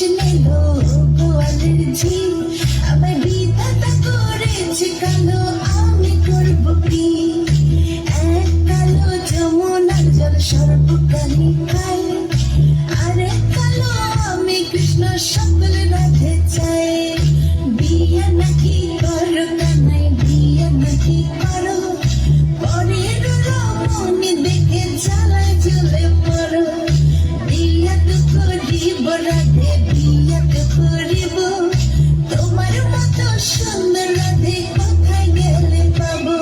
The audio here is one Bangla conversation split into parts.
নিলো গোয়ালের ঝি আমায় বিধাতা করেছে কালো আমি করব কি এক কালো যমুনার জল সর্বকালী খাই আরে কালো আমি কৃষ্ণ সকল রাধে চাই বিয়ে নাকি করো কানাই বিয়ে নাকি করো পরের রমণী দেখে জ্বালায় জ্বলে পড়ো বিয়ে তো করিব রাধে বিয়ে তো করিব তোমার মতো সুন্দর রাধে কোথায় গেলে পাবো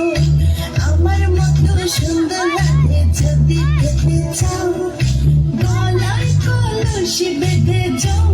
আমার মতো সুন্দর রাধে যদি পেতে চাও গলায় কলসি বেঁধে যাও